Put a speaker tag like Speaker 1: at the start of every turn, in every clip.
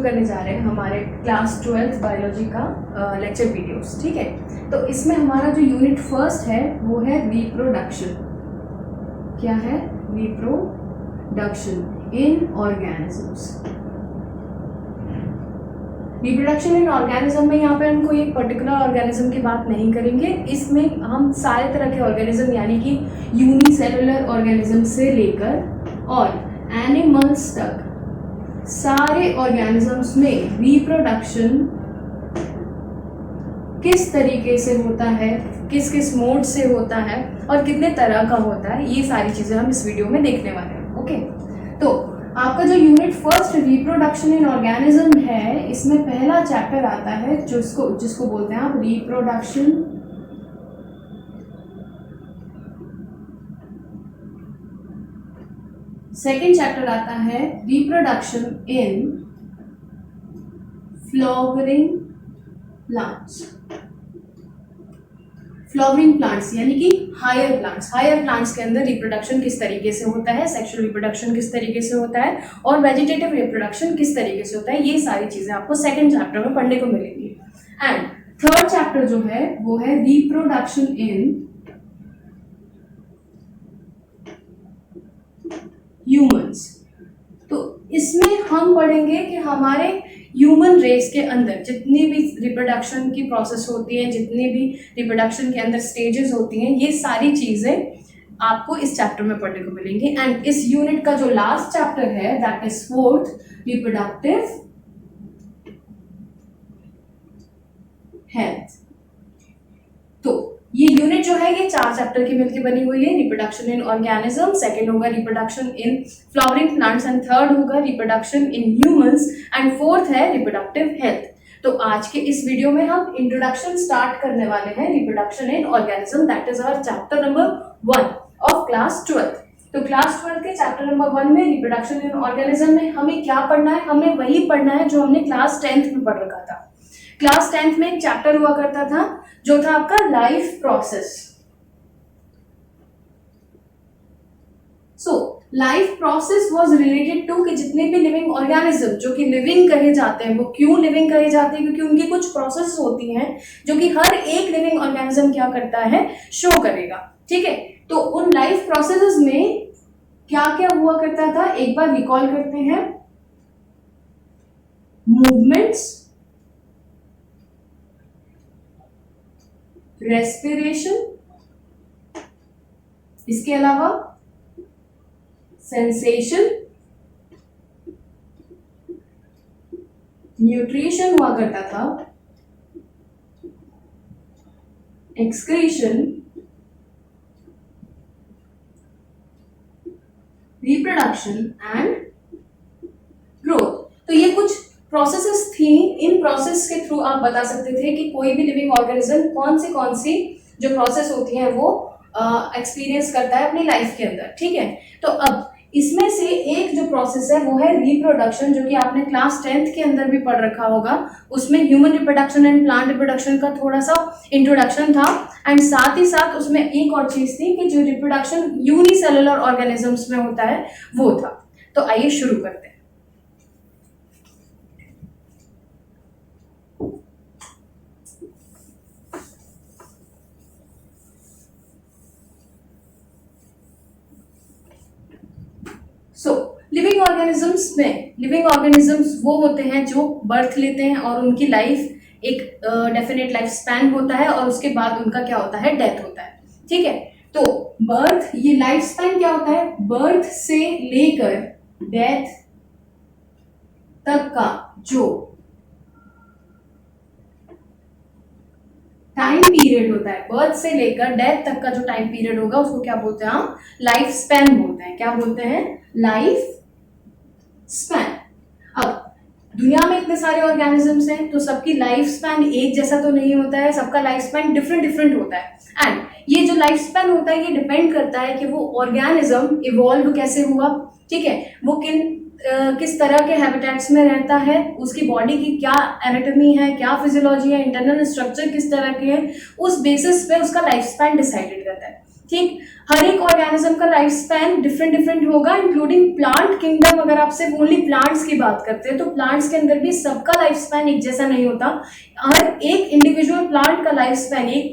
Speaker 1: करने जा रहे हैं हमारे क्लास 12th बायोलॉजी का लेक्चर वीडियोस, ठीक है। तो इसमें हमारा जो यूनिट फर्स्ट है वो है रिप्रोडक्शन। क्या है? Reproduction in organisms. Reproduction in organism में यहाँ पे हम कोई एक पर्टिकुलर ऑर्गेनिज्म की बात नहीं करेंगे। इसमें हम सारे तरह के ऑर्गेनिज्म यानी कि यूनिसेलुलर ऑर्गेनिज्म से लेकर और एनिमल्स तक सारे ऑर्गेनिजम्स में रिप्रोडक्शन किस तरीके से होता है, किस किस मोड से होता है और कितने तरह का होता है, ये सारी चीज़ें हम इस वीडियो में देखने वाले हैं। ओके, तो आपका जो unit first reproduction in organism है, इसमें पहला चैप्टर आता है जिसको बोलते हैं आप रिप्रोडक्शन। सेकेंड चैप्टर आता है reproduction in flowering plants. Flowering plants यानी कि हायर प्लांट्स। हायर प्लांट्स के अंदर रिप्रोडक्शन किस तरीके से होता है, सेक्सुअल रिप्रोडक्शन किस तरीके से होता है और वेजिटेटिव रिप्रोडक्शन किस तरीके से होता है, ये सारी चीजें आपको सेकंड चैप्टर में पढ़ने को मिलेंगी। एंड थर्ड चैप्टर जो है वो है रिप्रोडक्शन इन ह्यूमंस। तो इसमें हम पढ़ेंगे कि हमारे ह्यूमन रेस के अंदर जितनी भी रिप्रोडक्शन की प्रोसेस होती है, जितनी भी रिप्रोडक्शन के अंदर स्टेजेस होती हैं, ये सारी चीजें आपको इस चैप्टर में पढ़ने को मिलेंगी। एंड इस यूनिट का जो लास्ट चैप्टर है that is fourth, reproductive health. तो ये यूनिट जो है ये 4 चैप्टर की मिलकर बनी हुई है। रिप्रोडक्शन इन ऑर्गेनिज्म, सेकंड होगा reproduction in flowering plants and third होगा reproduction in humans and fourth है रिप्रोडक्टिव हेल्थ। तो आज के इस वीडियो में हम इंट्रोडक्शन स्टार्ट करने वाले हैं reproduction in organism, that is our chapter number 1 of class 12। तो क्लास 12 के चैप्टर नंबर 1 में रिप्रोडक्शन इन ऑर्गेनिज्म में हमें क्या पढ़ना है? हमें वही पढ़ना है जो हमने क्लास 10th में पढ़ रखा था। क्लास 10th में एक चैप्टर हुआ करता था जो था आपका life process. So life process was related to कि जितने भी लिविंग ऑर्गेनिज्म जो कि लिविंग कहे जाते हैं, वो क्यों लिविंग कहे जाते हैं? क्योंकि उनकी कुछ प्रोसेस होती हैं जो कि हर एक लिविंग ऑर्गेनिज्म क्या करता है, शो करेगा, ठीक है। तो उन लाइफ प्रोसेसेस में क्या क्या हुआ करता था, एक बार रिकॉल करते हैं। मूवमेंट्स, रेस्पिरेशन, इसके अलावा सेंसेशन, न्यूट्रिशन हुआ करता था, एक्सक्रीशन, रिप्रोडक्शन एंड ग्रोथ। तो ये कुछ प्रोसेसेस थी। इन प्रोसेस के थ्रू आप बता सकते थे कि कोई भी लिविंग ऑर्गेनिज्म कौन सी जो प्रोसेस होती है वो एक्सपीरियंस करता है अपनी लाइफ के अंदर, ठीक है। तो अब इसमें से एक जो प्रोसेस है वो है रिप्रोडक्शन, जो कि आपने क्लास 10th के अंदर भी पढ़ रखा होगा। उसमें human reproduction and plant reproduction का थोड़ा सा इंट्रोडक्शन था एंड साथ ही साथ उसमें एक और चीज थी कि जो रिप्रोडक्शन यूनिसेलुलर ऑर्गेनिजम्स में होता है वो था। तो आइए शुरू करते हैं। लिविंग ऑर्गेनिजम्स वो होते हैं जो बर्थ लेते हैं और उनकी लाइफ एक डेफिनेट लाइफ स्पैन होता है और उसके बाद उनका क्या होता है, डेथ होता है, ठीक है। तो बर्थ, ये लाइफ स्पैन क्या होता है, बर्थ से लेकर डेथ तक का जो टाइम पीरियड होता है, बर्थ से लेकर डेथ तक का जो टाइम पीरियड होगा उसको क्या बोलते हैं हम, लाइफ स्पैन बोलते हैं। क्या बोलते हैं? Life span. अब दुनिया में इतने सारे ऑर्गेनिजम्स हैं तो सबकी लाइफ स्पैन एक जैसा तो नहीं होता है, सबका लाइफ स्पैन डिफरेंट होता है। एंड ये जो लाइफ स्पैन होता है ये डिपेंड करता है कि वो ऑर्गेनिज्म इवॉल्व कैसे हुआ, ठीक है, वो किस तरह के हैबिटेट्स में रहता है, उसकी बॉडी की क्या एनाटॉमी है, क्या फिजियोलॉजी है, इंटरनल स्ट्रक्चर किस तरह के है, उस बेसिस पे उसका लाइफ स्पैन डिसाइडेड रहता है। ठीक, हर एक ऑर्गेनिज्म का लाइफ स्पैन डिफरेंट डिफरेंट होगा, इंक्लूडिंग प्लांट किंगडम। अगर आप सिर्फ ओनली प्लांट्स की बात करते हैं तो प्लांट्स के अंदर भी सबका लाइफ स्पैन एक जैसा नहीं होता। हर एक इंडिविजुअल प्लांट का लाइफ स्पैन, एक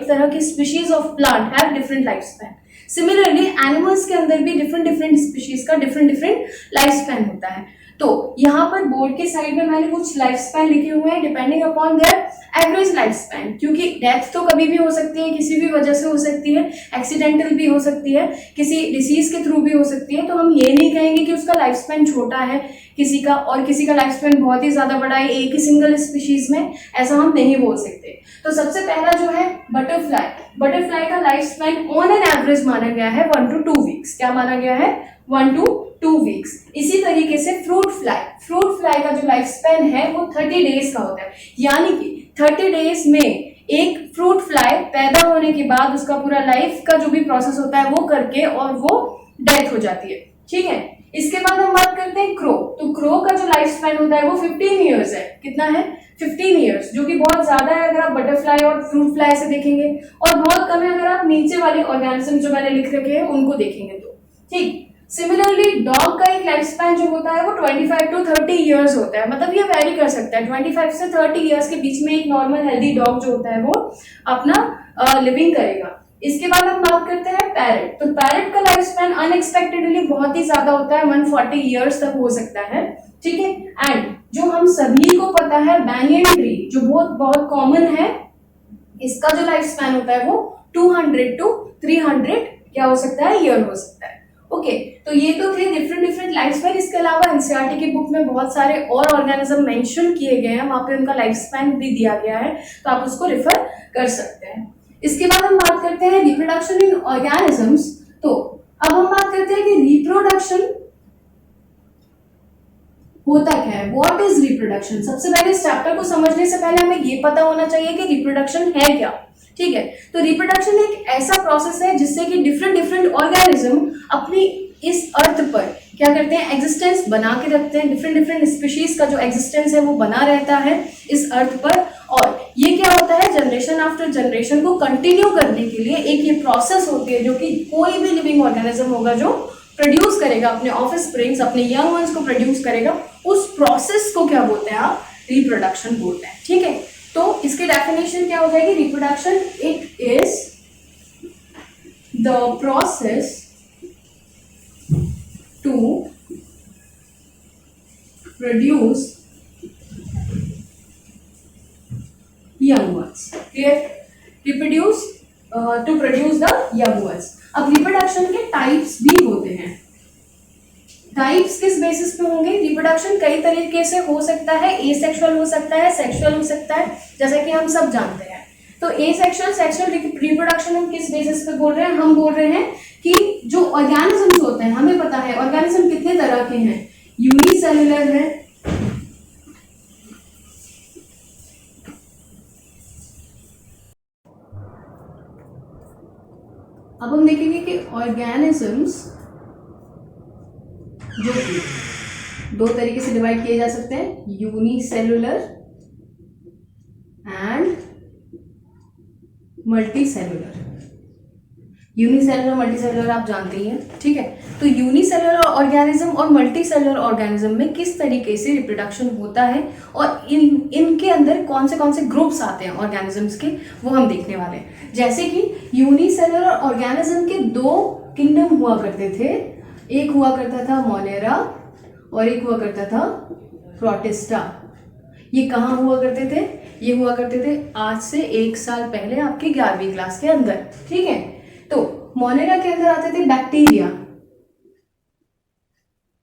Speaker 1: तरह की species of plant have different life span. Similarly animals के अंदर भी डिफरेंट डिफरेंट स्पीशीज का डिफरेंट डिफरेंट लाइफ स्पैन होता है। तो यहाँ पर बोर्ड के साइड में मैंने कुछ लाइफ स्पैन लिखे हुए हैं depending upon their average life span, क्योंकि डेथ तो कभी भी हो सकती है, किसी भी वजह से हो सकती है, एक्सीडेंटल भी हो सकती है, किसी डिसीज के थ्रू भी हो सकती है। तो हम ये नहीं कहेंगे कि उसका लाइफ स्पैन छोटा है किसी का और किसी का लाइफ स्पैन बहुत ही ज्यादा बड़ा है एक ही सिंगल स्पीशीज में, ऐसा हम नहीं बोल सकते। तो सबसे पहला जो है बटरफ्लाई, बटरफ्लाई का life span on an average माना गया है 1 to 2 वीक्स। क्या माना गया है? 1 to 2 वीक्स। इसी तरीके से फ्रूट फ्लाई, फ्रूट फ्लाई का जो लाइफ स्पैन है वो 30 डेज का होता है, यानी कि 30 डेज में एक फ्रूट फ्लाई पैदा होने के बाद उसका पूरा लाइफ का जो भी प्रोसेस होता है वो करके और वो डेथ हो जाती है। ठीक है, इसके बाद हम बात करते हैं क्रो। तो क्रो का जो लाइफ स्पैन होता है वो 15 ईयर्स है। कितना है? 15 ईयर्स, जो कि बहुत ज्यादा है अगर आप बटरफ्लाई और फ्रूट फ्लाई से देखेंगे, और बहुत कम है अगर आप नीचे वाले ऑर्गेनिज्म जो मैंने लिख रखे हैं उनको देखेंगे तो। ठीक, सिमिलरली डॉग का एक लाइफ स्पैन जो होता है वो 25 to 30 ईयर्स होता है, मतलब ये वेरी कर सकता है। 25 से 30 ईयर्स के बीच में एक नॉर्मल हेल्दी डॉग जो होता है वो अपना लिविंग करेगा। इसके बाद हम बात करते हैं पैरेट। तो पैरेट का लाइफ स्पैन अनएक्सपेक्टेडली बहुत ही ज्यादा होता है, 140 ईयर्स तक हो सकता है। ठीक है, एंड जो हम सभी को पता है बैंगन ट्री, जो बहुत बहुत कॉमन है, इसका जो लाइफ स्पैन होता है वो 200 to 300 क्या हो सकता है? ईयर हो सकता है। ओके, तो ये तो थे डिफरेंट डिफरेंट लाइफ स्पैन। इसके अलावा एनसीईआरटी की बुक में बहुत सारे और ऑर्गेनिज्म मेंशन किए गए हैं, वहां पे उनका लाइफ स्पैन भी दिया गया है, तो आप उसको रेफर कर सकते हैं। इसके बाद हम बात करते हैं रिप्रोडक्शन इन ऑर्गेनिजम्स। तो अब हम बात करते हैं कि रिप्रोडक्शन होता क्या है, व्हाट इज रिप्रोडक्शन। सबसे पहले इस चैप्टर को समझने से पहले हमें ये पता होना चाहिए कि रिप्रोडक्शन है क्या। ठीक है, तो रिप्रोडक्शन एक ऐसा प्रोसेस है जिससे कि डिफरेंट डिफरेंट ऑर्गेनिज्म अपनी इस अर्थ पर क्या करते हैं? एग्जिस्टेंस बना के रखते हैं। डिफरेंट डिफरेंट स्पीशीज का जो एग्जिस्टेंस है वो बना रहता है इस अर्थ पर, और ये क्या होता है? जनरेशन आफ्टर जनरेशन को कंटिन्यू करने के लिए एक ये प्रोसेस होती है जो कि कोई भी लिविंग ऑर्गेनिज्म होगा जो प्रोड्यूस करेगा अपने ऑफस्प्रिंग्स, अपने यंग वंस को प्रोड्यूस करेगा, उस प्रोसेस को क्या बोलते हैं? आप रिप्रोडक्शन बोलते हैं। ठीक है, तो इसकी डेफिनेशन क्या हो जाएगी? Reproduction it is the process to produce young ones. Clear? Reproduce to produce the young ones. अब रिप्रोडक्शन के टाइप्स भी होते हैं। टाइप्स किस बेसिस पे होंगे? रिप्रोडक्शन कई तरीके से हो सकता है, एसेक्सुअल हो सकता है, सेक्सुअल हो सकता है, जैसा कि हम सब जानते हैं। तो एसेक्सुअल सेक्सुअल रिप्रोडक्शन हम किस बेसिस पे बोल रहे हैं? हम बोल रहे हैं कि जो ऑर्गेनिजम्स होते हैं, हमें पता है ऑर्गेनिज्म कितने तरह के हैं, यूनिसेलुलर है, अब हम देखेंगे कि ऑर्गेनिजम्स जो कि दो तरीके से डिवाइड किए जा सकते हैं, unicellular and multicellular. Unicellular multicellular आप जानते ही हैं। ठीक है, तो यूनिसेलुलर ऑर्गेनिज्म और मल्टीसेलुलर ऑर्गेनिज्म में किस तरीके से रिप्रोडक्शन होता है और इनके अंदर कौन से ग्रुप्स आते हैं ऑर्गेनिजम्स के, वो हम देखने वाले हैं। जैसे कि यूनिसेलुलर ऑर्गेनिज्म के 2 किंगडम हुआ करते थे, एक हुआ करता था मोनेरा और एक हुआ करता था प्रोटिस्टा। ये कहाँ हुआ करते थे? ये हुआ करते थे आज से 1 साल पहले आपके 11वीं क्लास के अंदर। ठीक है, तो मोनेरा के अंदर आते थे बैक्टीरिया।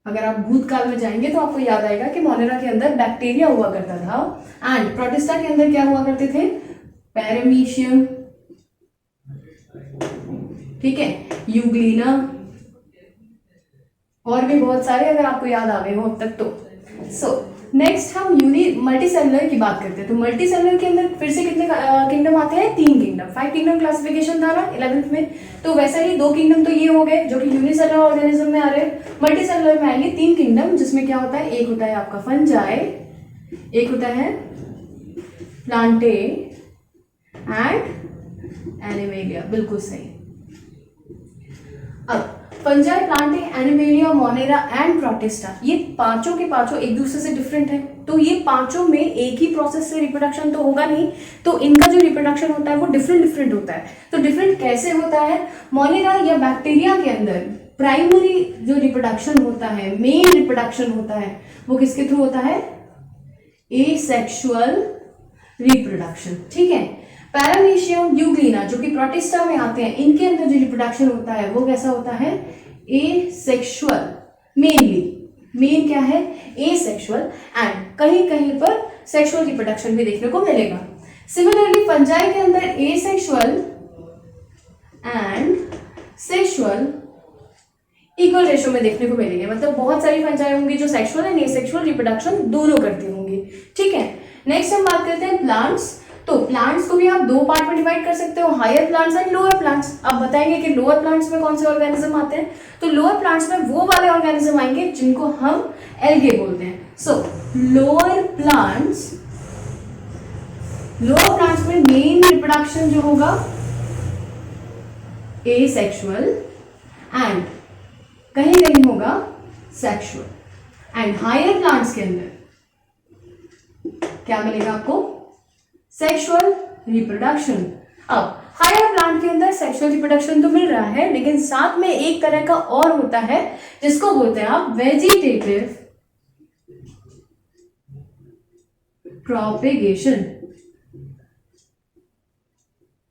Speaker 1: अगर आप भूतकाल में जाएंगे तो आपको याद आएगा कि मोनेरा के अंदर बैक्टीरिया हुआ करता था, एंड प्रोटिस्टा के अंदर क्या हुआ करते थे? पैरामीशियम, ठीक है, यूग्लिना, और भी बहुत सारे अगर आपको याद आ गए हो अब तक तो। नेक्स्ट हम मल्टीसेलुलर की बात करते हैं। तो मल्टीसेलुलर के अंदर फिर से कितने किंगडम आते हैं? 3 किंगडम। 5 किंगडम क्लासिफिकेशन था ना 11th में, तो वैसा ही 2 किंगडम तो ये हो गए जो कि यूनिसेलुलर ऑर्गेनिज्म में आ रहे हैं। मल्टीसेलुलर में आएंगे 3 किंगडम, जिसमें क्या होता है? एक होता है आपका फंजाई, एक होता है प्लांटे एंड एनिमेलिया। बिल्कुल सही। अब fungi, planting, animalia, Monera and protista, ये पांचों के पांचों एक दूसरे से डिफरेंट है। तो ये पांचों में एक ही प्रोसेस से रिप्रोडक्शन तो होगा नहीं, तो इनका जो रिप्रोडक्शन होता है वो डिफरेंट डिफरेंट होता है। तो डिफरेंट कैसे होता है? मोनेरा या बैक्टीरिया के अंदर प्राइमरी जो रिप्रोडक्शन होता है, मेन रिप्रोडक्शन होता है, वो किसके थ्रू होता है? Asexual reproduction. ठीक है। पैरामीशियम, यूग्लिना जो कि प्रोटिस्टा में आते हैं, इनके अंदर जो रिप्रोडक्शन होता है वो कैसा होता है? एसेक्सुअल। मेन क्या है? एसेक्सुअल। एंड कहीं कहीं पर सेक्सुअल रिप्रोडक्शन भी देखने को मिलेगा। सिमिलरली फंजाई के अंदर asexual and sexual equal ratio में देखने को मिलेंगे। मतलब बहुत सारी फंजाई होंगी जो सेक्सुअल एंड एसेक्सुअल रिप्रोडक्शन दोनों करती होंगी। ठीक है। नेक्स्ट हम बात करते हैं प्लांट्स। तो प्लांट्स को भी आप दो पार्ट में डिवाइड कर सकते हो, higher plants and lower plants. आप बताएंगे कि लोअर प्लांट्स में कौन से ऑर्गेनिज्म आते हैं? तो लोअर प्लांट्स में वो वाले ऑर्गेनिज्म आएंगे जिनको हम एल्गे बोलते हैं। सो लोअर प्लांट्स में मेन रिप्रोडक्शन जो होगा एसेक्सुअल एंड कहीं कहीं होगा सेक्सुअल। एंड हायर प्लांट्स के अंदर क्या मिलेगा आपको? Sexual reproduction. अब हायर प्लांट के अंदर सेक्सुअल रिप्रोडक्शन तो मिल रहा है, लेकिन साथ में एक तरह का और होता है जिसको बोलते हैं आप वेजिटेटिव प्रोपेगेशन।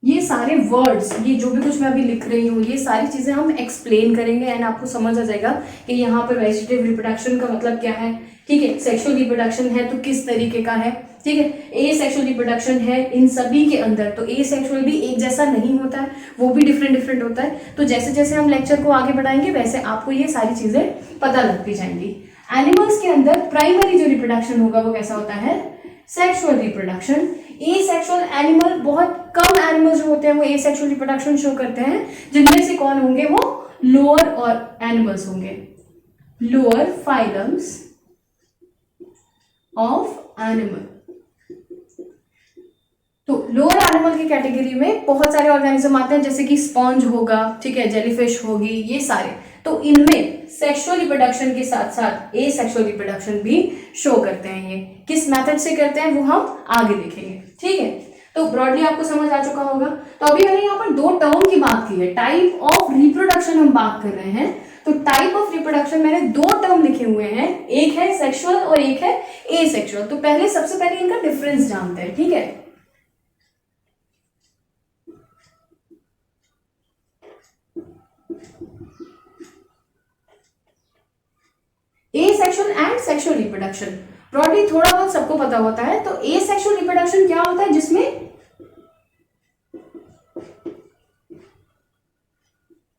Speaker 1: ये सारे वर्ड्स, ये जो भी कुछ मैं अभी लिख रही हूँ, ये सारी चीजें हम एक्सप्लेन करेंगे एंड आपको समझ आ जाएगा कि यहाँ पर वेजिटेटिव रिप्रोडक्शन का मतलब क्या है। ठीक है। सेक्सुअल रिप्रोडक्शन है तो किस तरीके का है। ठीक है। ए सेक्सुअल रिप्रोडक्शन है इन सभी के अंदर, तो ए सेक्सुअल भी एक जैसा नहीं होता है, वो भी डिफरेंट डिफरेंट होता है। तो जैसे जैसे हम लेक्चर को आगे बढ़ाएंगे वैसे आपको ये सारी चीजें पता लगती जाएंगी। एनिमल्स के अंदर प्राइमरी जो रिप्रोडक्शन होगा वो कैसा होता है? Sexual reproduction. एसेक्सुअल एनिमल, बहुत कम एनिमल्स जो होते हैं वो एसेक्सुअल रिप्रोडक्शन शो करते हैं, जिनमें से कौन होंगे? वो लोअर और एनिमल्स होंगे, लोअर फाइलम्स ऑफ एनिमल। तो लोअर एनिमल की कैटेगरी में बहुत सारे ऑर्गेनिज्म आते हैं, जैसे कि स्पॉन्ज होगा, ठीक है, जेलीफिश होगी, ये सारे। तो इनमें सेक्सुअल रिप्रोडक्शन के साथ साथ एसेक्सुअल रिप्रोडक्शन भी शो करते हैं। ये किस मेथड से करते हैं वो हम आगे देखेंगे। ठीक है। तो ब्रॉडली आपको समझ आ चुका होगा। तो अभी मैंने यहाँ पर दो टर्म की बात की है, टाइप ऑफ रिप्रोडक्शन हम बात कर रहे हैं। तो टाइप ऑफ रिप्रोडक्शन मैंने दो टर्म लिखे हुए हैं, एक है सेक्सुअल और एक है एसेक्सुअल। तो सबसे पहले इनका डिफरेंस जानते हैं। ठीक है। Asexual and sexual reproduction broadly थोड़ा बहुत सबको पता होता है। तो एसेक्सुअल रिप्रोडक्शन क्या होता है? जिसमें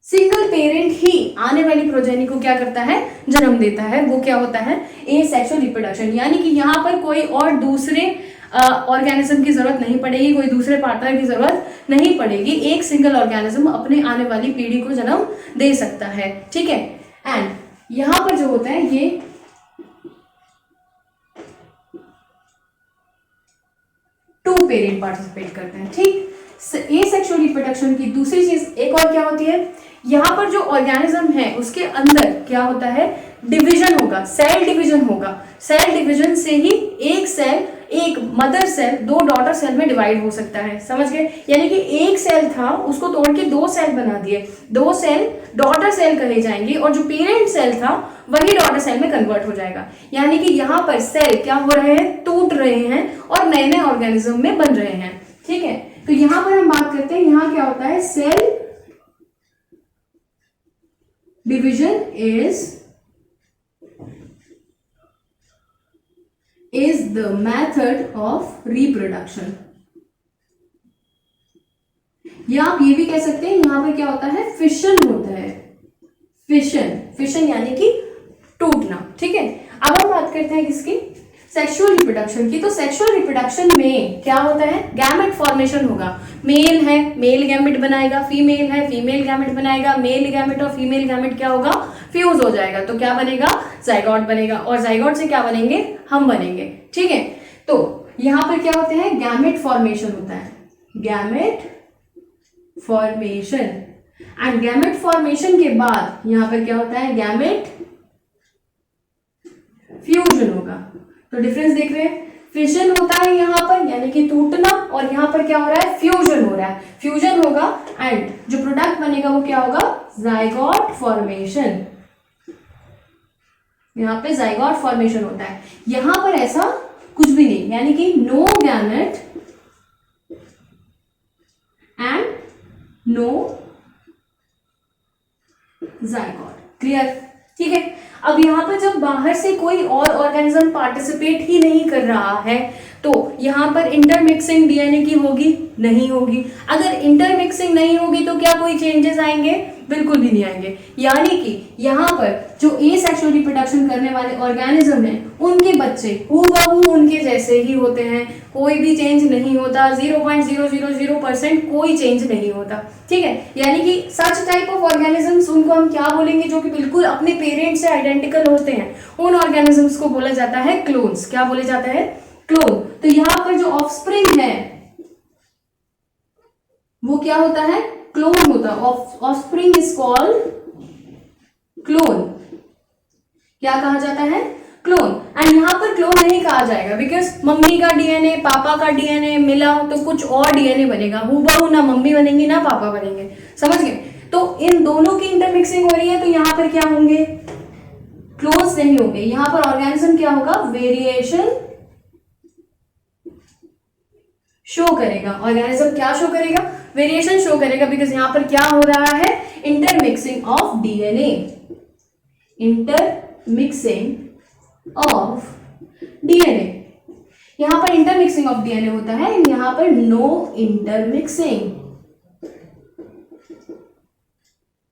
Speaker 1: सिंगल पेरेंट ही आने वाली प्रोजेनी को क्या करता है? जन्म देता है। वो क्या होता है? Asexual reproduction. यानी कि यहाँ पर कोई और दूसरे ऑर्गेनिज्म की जरूरत नहीं पड़ेगी, कोई दूसरे पार्टनर की जरूरत नहीं पड़ेगी। एक सिंगल ऑर्गेनिज्म अपने आने वाली पीढ़ी को जन्म दे सकता है। ठीक है। एंड यहां पर जो होता है ये टू पेरेंट पार्टिसिपेट करते हैं। ठीक। एसेक्सुअल रिप्रोडक्शन की दूसरी चीज एक और क्या होती है? यहां पर जो ऑर्गेनिज्म है उसके अंदर क्या होता है? डिवीजन होगा, सेल डिवीजन होगा। सेल डिवीजन से ही एक सेल, एक मदर सेल दो डॉटर सेल में डिवाइड हो सकता है। समझ गए? यानी कि एक सेल था उसको तोड़ के दो सेल बना दिए, दो सेल डॉटर सेल कहे जाएंगे और जो पेरेंट सेल था वही डॉटर सेल में कन्वर्ट हो जाएगा। यानी कि यहाँ पर सेल क्या हो रहे हैं? टूट रहे हैं और नए नए ऑर्गेनिज्म में बन रहे हैं। ठीक है। तो यहां पर हम बात करते हैं, यहां क्या होता है? Cell division is the method of reproduction। या आप ये भी कह सकते हैं यहां पे क्या होता है? फिशन होता है। फिशन यानी कि टूटना। ठीक है। अब हम बात करते हैं किसकी? सेक्सुअल रिप्रोडक्शन की। तो सेक्सुअल रिप्रोडक्शन में क्या होता है? गैमेट फॉर्मेशन होगा। मेल है, मेल गैमेट बनाएगा, फीमेल है, फीमेल गैमेट बनाएगा, मेल गैमेट और फीमेल गैमेट क्या होगा? फ्यूज हो जाएगा। तो क्या बनेगा? जाइगोट बनेगा और जाइगोट से क्या बनेंगे? हम बनेंगे। ठीक है। तो यहां पर क्या होते हैं? गैमेट फॉर्मेशन होता है। Gamete formation. And gamete formation के बाद यहां पर क्या होता है, गैमेट फ्यूजन होगा। तो डिफरेंस देख रहे हैं, फिशन होता है यहां पर यानी कि टूटना, और यहां पर क्या हो रहा है, फ्यूजन हो रहा है, फ्यूजन होगा एंड जो प्रोडक्ट बनेगा वो क्या होगा, जाइगोट फॉर्मेशन। यहां पे जाइगोट फॉर्मेशन होता है, यहां पर ऐसा कुछ भी नहीं, यानी कि no gamete and no zygote. Clear? ठीक है। अब यहां पर जब बाहर से कोई और ऑर्गेनिज्म पार्टिसिपेट ही नहीं कर रहा है तो यहां पर इंटरमिक्सिंग डीएनए की होगी, नहीं होगी। अगर इंटरमिक्सिंग नहीं होगी तो क्या कोई चेंजेस आएंगे, बिल्कुल भी नहीं आएंगे। यानी कि यहाँ पर जो एसेक्सुअल रिप्रोडक्शन करने वाले ऑर्गेनिज्म हैं उनके बच्चे हूबहू उनके जैसे ही होते हैं, कोई भी चेंज नहीं होता, 0.000% कोई चेंज नहीं होता। ठीक है, यानी कि सच टाइप ऑफ ऑर्गेनिजम्स उनको हम क्या बोलेंगे, जो कि बिल्कुल अपने पेरेंट से आइडेंटिकल होते हैं, उन ऑर्गेनिजम्स को बोला जाता है क्लोन्स। क्या बोले जाता है, क्लोन। तो यहाँ पर जो ऑफस्प्रिंग है वो क्या होता है, क्लोन होता है। Offspring is called clone. क्या कहा जाता है, क्लोन। एंड यहां पर क्लोन नहीं कहा जाएगा बिकॉज मम्मी का डीएनए पापा का डीएनए मिला तो कुछ और डीएनए बनेगा, हूबहू ना मम्मी बनेंगी ना पापा बनेंगे, समझ गए। तो इन दोनों की इंटरमिक्सिंग हो रही है तो यहां पर क्या होंगे, क्लोन्स नहीं होंगे। यहां पर ऑर्गेनिज्म क्या होगा, वेरिएशन शो करेगा। ऑर्गेनिज्म क्या शो करेगा, वेरिएशन शो करेगा, बिकॉज यहां पर क्या हो रहा है, intermixing of DNA, intermixing of DNA. यहां पर इंटरमिक्सिंग ऑफ डीएनए होता है, यहां पर नो इंटरमिक्सिंग।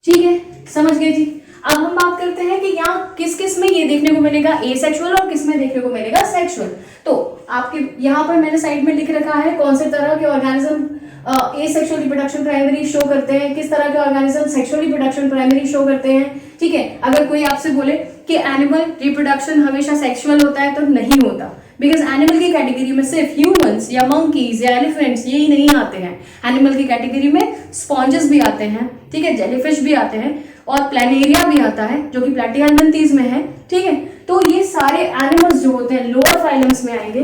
Speaker 1: ठीक है, समझ गए जी। अब हम बात करते हैं कि यहाँ किस किस में ये देखने को मिलेगा, एसेक्सुअल, और किस में देखने को मिलेगा, सेक्सुअल। तो आपके यहाँ पर मैंने साइड में लिख रखा है कौन से तरह के organism asexual reproduction primary show करते हैं, किस तरह के organism sexual reproduction primary show करते हैं। ठीक है, अगर कोई आपसे बोले कि एनिमल रिप्रोडक्शन हमेशा सेक्सुअल होता है तो नहीं होता, बिकॉज एनिमल की कैटेगरी में सिर्फ ह्यूमंस या मंकीज या एलिफेंट्स यही नहीं आते हैं। एनिमल की कैटेगरी में स्पॉन्जेस भी आते हैं, ठीक है, जेलीफिश भी आते हैं, और प्लैनेरिया भी आता है जो कि प्लैटिहेल्मिन्थीज में है। ठीक है, तो ये सारे एनिमल्स जो होते हैं लोअर फाइलम्स में आएंगे,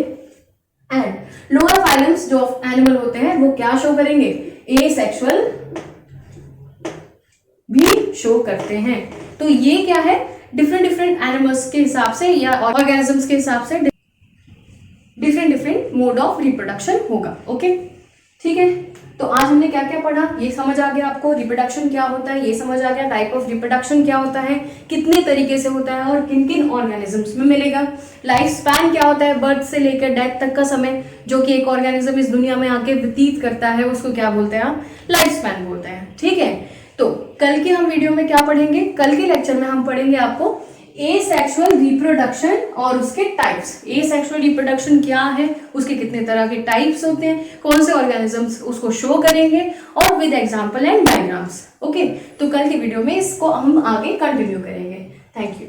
Speaker 1: एंड लोअर फाइलम्स जो एनिमल होते हैं वो क्या शो करेंगे, एसेक्सुअल भी शो करते हैं। तो ये क्या है, डिफरेंट डिफरेंट एनिमल्स के हिसाब से या ऑर्गेनिजम्स के हिसाब से डिफरेंट मोड ऑफ रिप्रोडक्शन होगा। ओके, ठीक है। तो आज हमने क्या क्या पढ़ा, ये समझ आ गया आपको रिप्रोडक्शन क्या होता है, ये समझ आ गया टाइप ऑफ रिप्रोडक्शन क्या होता है, कितने तरीके से होता है और किन किन ऑर्गेनिजम्स में मिलेगा। लाइफ स्पैन क्या होता है, बर्थ से लेकर डेथ तक का समय जो कि एक ऑर्गेनिज्म इस दुनिया में आके व्यतीत करता है उसको क्या बोलते हैं आप, लाइफ स्पैन बोलते हैं। ठीक है, तो कल के हम वीडियो में क्या पढ़ेंगे, कल के लेक्चर में हम पढ़ेंगे आपको एसेक्सुअल रिप्रोडक्शन और उसके टाइप्स। एसेक्सुअल रिप्रोडक्शन क्या है, उसके कितने तरह के टाइप्स होते हैं, कौन से ऑर्गेनिजम्स उसको शो करेंगे, और with example and diagrams. Okay, तो कल के वीडियो में इसको हम आगे कंटिन्यू करेंगे। Thank you.